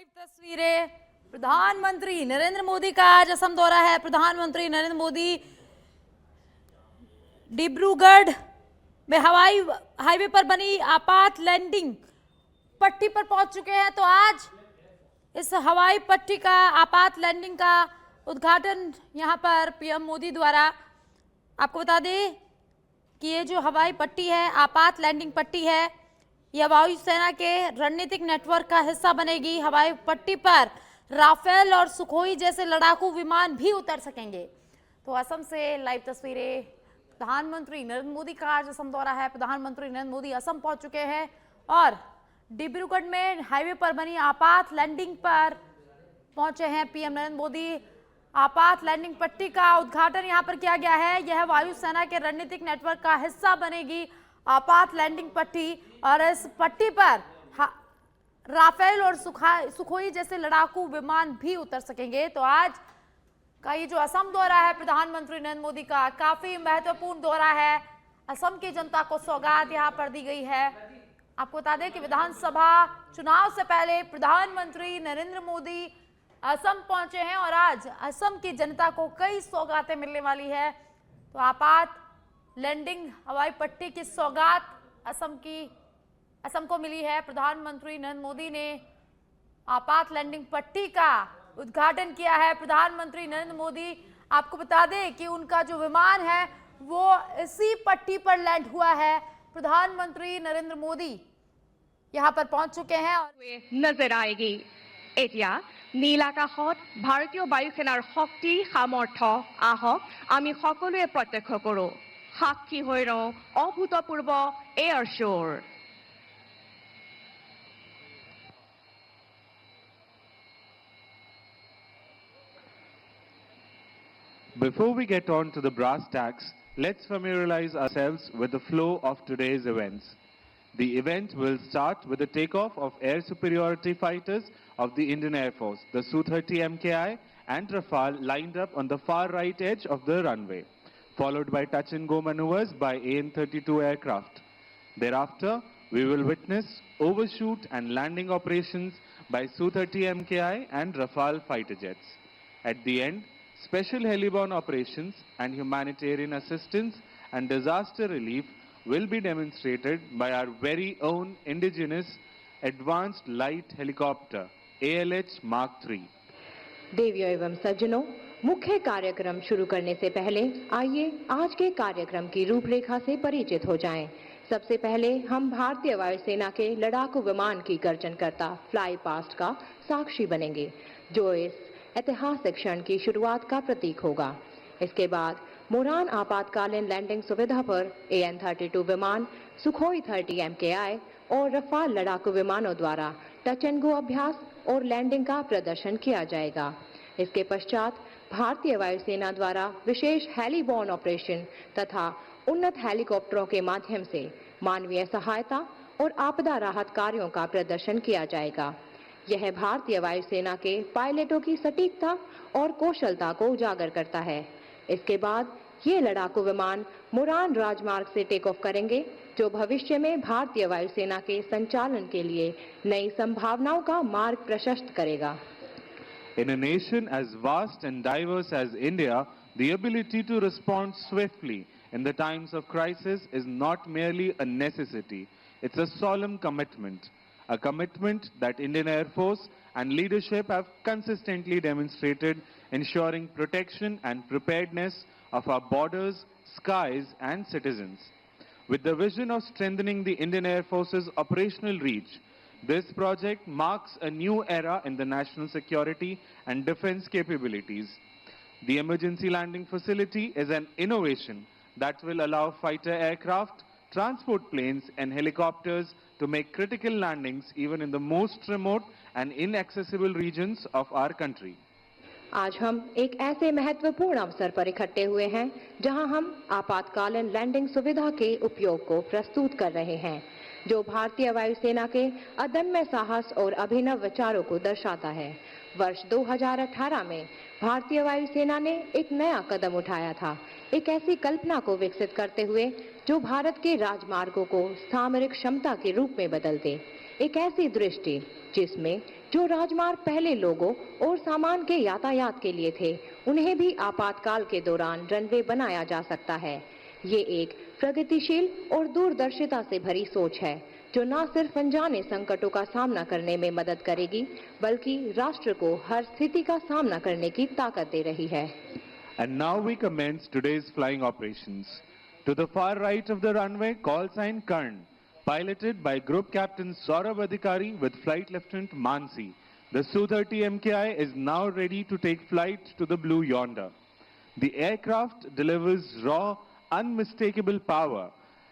Live तस्वीरें प्रधानमंत्री नरेंद्र मोदी का आज असम दौरा है। प्रधानमंत्री नरेंद्र मोदी डिब्रूगढ़ में हाईवे पर बनी आपात लैंडिंग पट्टी पर पहुंच चुके हैं। तो आज इस हवाई पट्टी का आपात लैंडिंग का उद्घाटन यहां पर पीएम मोदी द्वारा। आपको बता दें कि ये जो हवाई पट्टी है, आपात लैंडिंग पट्टी है, यह वायुसेना के रणनीतिक नेटवर्क का हिस्सा बनेगी। हवाई पट्टी पर राफेल और सुखोई जैसे लड़ाकू विमान भी उतर सकेंगे। तो असम से लाइव तस्वीरें। प्रधानमंत्री नरेंद्र मोदी का आज असम दौरा है। प्रधानमंत्री नरेंद्र मोदी असम पहुंच चुके हैं और डिब्रूगढ़ में हाईवे पर बनी आपात लैंडिंग पर पहुंचे हैं पीएम नरेंद्र मोदी। आपात लैंडिंग पट्टी का उद्घाटन यहां पर किया गया है। यह वायुसेना के रणनीतिक नेटवर्क का हिस्सा बनेगी आपात लैंडिंग पट्टी, और इस पट्टी पर राफेल और सुखोई जैसे लड़ाकू विमान भी उतर सकेंगे। तो आज का ये जो असम दौरा है प्रधानमंत्री नरेंद्र मोदी का, काफी महत्वपूर्ण दौरा है। असम की जनता को सौगात यहां पर दी गई है। आपको बता दें कि विधानसभा चुनाव से पहले प्रधानमंत्री नरेंद्र मोदी असम पहुंचे हैं और आज असम की जनता को कई सौगातें मिलने वाली है। तो आपात लैंडिंग हवाई पट्टी की सौगात असम को मिली है। प्रधानमंत्री नरेंद्र मोदी ने आपात लैंडिंग पट्टी का उद्घाटन किया है। प्रधानमंत्री नरेंद्र मोदी, आपको बता दें कि उनका जो विमान है वो इसी पट्टी पर लैंड हुआ है। प्रधानमंत्री नरेंद्र मोदी यहां पर पहुंच चुके हैं और नजर आएगी। এতিয়া নীলাকাশত ভাৰতীয় বায়ুসেনাৰ শক্তি সামৰ্থ্য আহক আমি সকলোৱে প্ৰত্যক্ষ কৰোঁ। সাক্ষী হৈ ৰওঁ অভূতপূৰ্ব এয়াৰ শ্ব'ৰ। Before we get on to the brass tacks, let's familiarize ourselves with the flow of today's events. The event will start with the takeoff of air superiority fighters of the Indian Air Force, the Su-30 MKI and Rafale lined up on the far right edge of the runway, followed by touch-and-go maneuvers by AN-32 aircraft. Thereafter, we will witness overshoot and landing operations by Su-30 MKI and Rafale fighter jets. At the end, special heliborne operations and humanitarian assistance and disaster relief will be demonstrated by our very own indigenous advanced light helicopter ALH Mark III. देवियों एवं सज्जनों, मुख्य कार्यक्रम शुरू करने से पहले आइए आज के कार्यक्रम की रूपरेखा से परिचित हो जाएं। सबसे पहले हम भारतीय वायुसेना के लड़ाकू विमान की गर्जन करता फ्लाई पास्ट का साक्षी बनेंगे, जो इस ऐतिहासिक क्षण की शुरुआत का प्रतीक होगा। इसके बाद मोरान आपातकालीन लैंडिंग सुविधा पर AN-32 विमान, सुखोई 30 MKI और रफाल लड़ाकू विमानों द्वारा टच एंड गो अभ्यास और लैंडिंग का प्रदर्शन किया जाएगा। इसके पश्चात भारतीय वायुसेना द्वारा विशेष हेलीबॉर्न ऑपरेशन तथा उन्नत हेलीकॉप्टरों के माध्यम से मानवीय सहायता और आपदा राहत कार्यों का प्रदर्शन किया जाएगा। यह भारतीय वायुसेना के पायलटों की सटीकता और कौशलता को उजागर करता है। इसके बाद ये लड़ाकू विमान मोरान राजमार्ग से टेक ऑफ करेंगे, जो भविष्य में भारतीय वायुसेना के संचालन के लिए नई संभावनाओं का मार्ग प्रशस्त करेगा। In a nation as vast and diverse as India, the ability to respond swiftly in the times of crisis is not merely a necessity, it's a solemn commitment. A commitment that Indian Air Force and leadership have consistently demonstrated, ensuring protection and preparedness of our borders, skies and citizens. With the vision of strengthening the Indian Air Force's operational reach, this project marks a new era in the national security and defense capabilities. The emergency landing facility is an innovation that will allow fighter aircraft, transport planes and helicopters to make critical landings even in the most remote and inaccessible regions of our country. आज हम एक ऐसे महत्वपूर्ण अवसर पर इकट्ठे हुए हैं जहां हम आपातकालीन लैंडिंग सुविधा के उपयोग को प्रस्तुत कर रहे हैं, जो भारतीय वायुसेना के अदम्य साहस और अभिनव विचारों को दर्शाता है। वर्ष 2018 में भारतीय वायुसेना ने एक नया कदम उठाया था, एक ऐसी कल्पना को विकसित करते हुए जो भारत के राजमार्गों को सामरिक क्षमता के रूप में बदल दे। एक ऐसी दृष्टि जिसमें जो राजमार्ग पहले लोगों और सामान के यातायात के लिए थे, उन्हें भी आपातकाल के दौरान रनवे बनाया जा सकता है। ये एक प्रगतिशील और दूरदर्शिता से भरी सोच है, जो न सिर्फ अनजाने संकटों का सामना करने में मदद करेगी, बल्कि राष्ट्र को हर स्थिति का सामना करने की ताकत दे रही है। And now we commence today's flying operations. To the far right of the runway, call sign Karn, piloted by Group Captain Saurabh Adhikari with Flight Lieutenant Mansi. The Su-30 MKI is now ready to take flight to the blue yonder. The aircraft delivers raw, unmistakable power.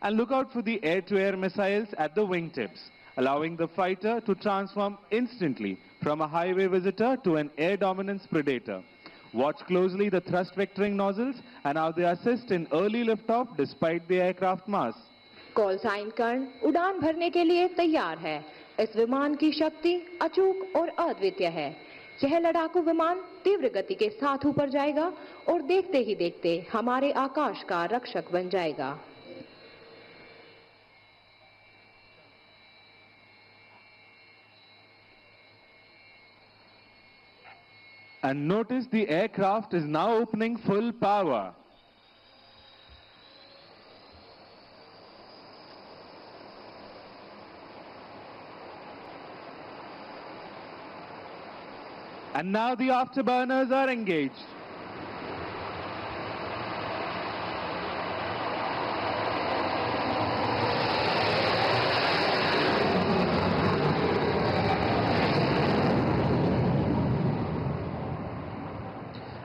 And look out for the air-to-air missiles at the wingtips, allowing the fighter to transform instantly from a highway visitor to an air dominance predator. Watch closely the thrust vectoring nozzles and how they assist in early liftoff despite the aircraft mass. Call sign Karna उड़ान भरने के लिए तैयार है। इस विमान की शक्ति अचूक और अद्वितीय है। यह लड़ाकू विमान तीव्र गति के साथ ऊपर जाएगा और देखते ही देखते हमारे आकाश का रक्षक बन जाएगा। And notice the aircraft is now opening full power. And now the afterburners are engaged.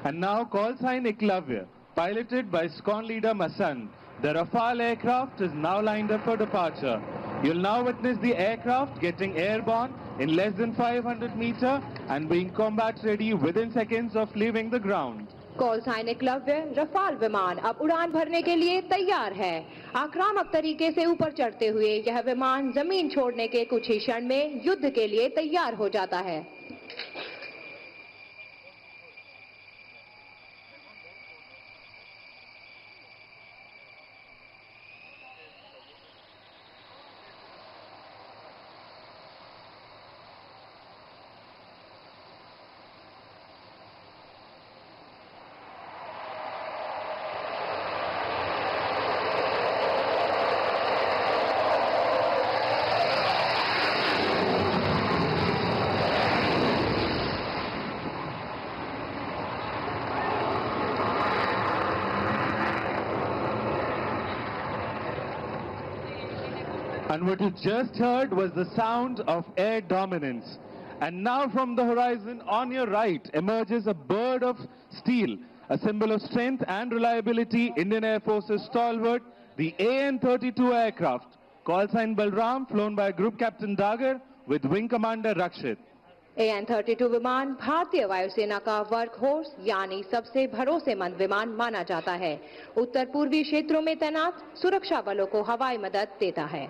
And now call sign Eklavya, piloted by SCON leader Masand. The Rafale aircraft is now lined up for departure. You'll now witness the aircraft getting airborne in less than 500 meters and being combat ready within seconds of leaving the ground. Call sign Eklavya Rafale विमान अब उड़ान भरने के लिए तैयार है। आक्रामक तरीके से ऊपर चढ़ते हुए यह विमान जमीन छोड़ने के कुछ ही क्षण में युद्ध के लिए तैयार हो जाता है। And what you just heard was the sound of air dominance. And now from the horizon on your right emerges a bird of steel, a symbol of strength and reliability, Indian Air Force's stalwart, the AN-32 aircraft. Call sign Balram, flown by Group Captain Dagar with Wing Commander Rakshit. AN-32 विमान भारतीय वायुसेना का work horse यानी सबसे भरोसेमंद विमान माना जाता है। उत्तर पूर्वी क्षेत्रों में तैनात सुरक्षा बलों को हवाई मदद देता है।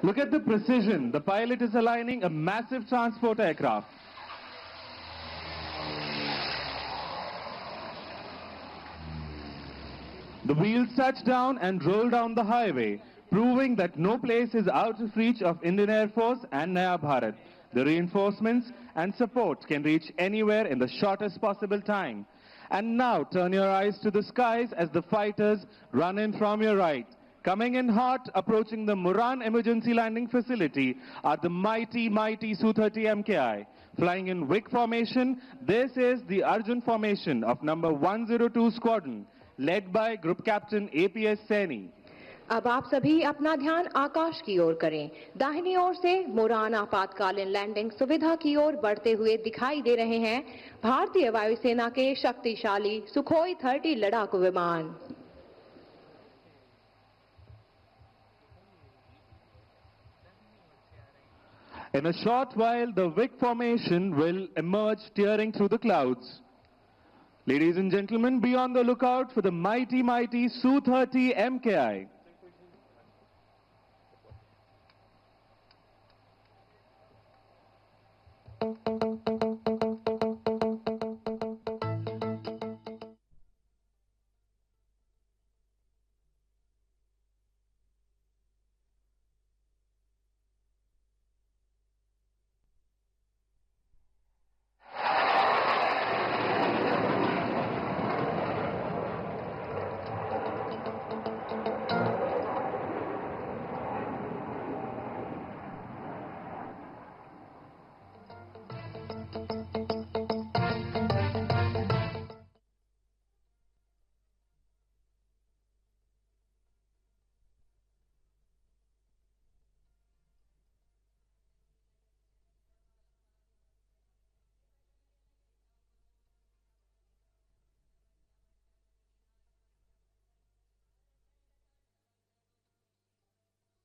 Look at the precision. The pilot is aligning a massive transport aircraft. The wheels touch down and roll down the highway, proving that no place is out of reach of Indian Air Force and Naya Bharat. The reinforcements and support can reach anywhere in the shortest possible time. And now turn your eyes to the skies as the fighters run in from your right. Coming in hot, approaching the Muran Emergency Landing Facility are the mighty Su-30 MKI. Flying in WIC formation, this is the Arjun formation of number 102 Squadron, led by Group Captain APS Saini. अब आप सभी अपना ध्यान आकाश की ओर करें। दाहिनी ओर से मुरान आपातकालीन लैंडिंग सुविधा की ओर बढ़ते हुए दिखाई दे रहे हैं भारतीय वायुसेना के शक्तिशाली सुखोई 30 लड़ाकू विमान। In a short while, the WIC formation will emerge tearing through the clouds. Ladies and gentlemen, be on the lookout for the mighty Su-30 MKI.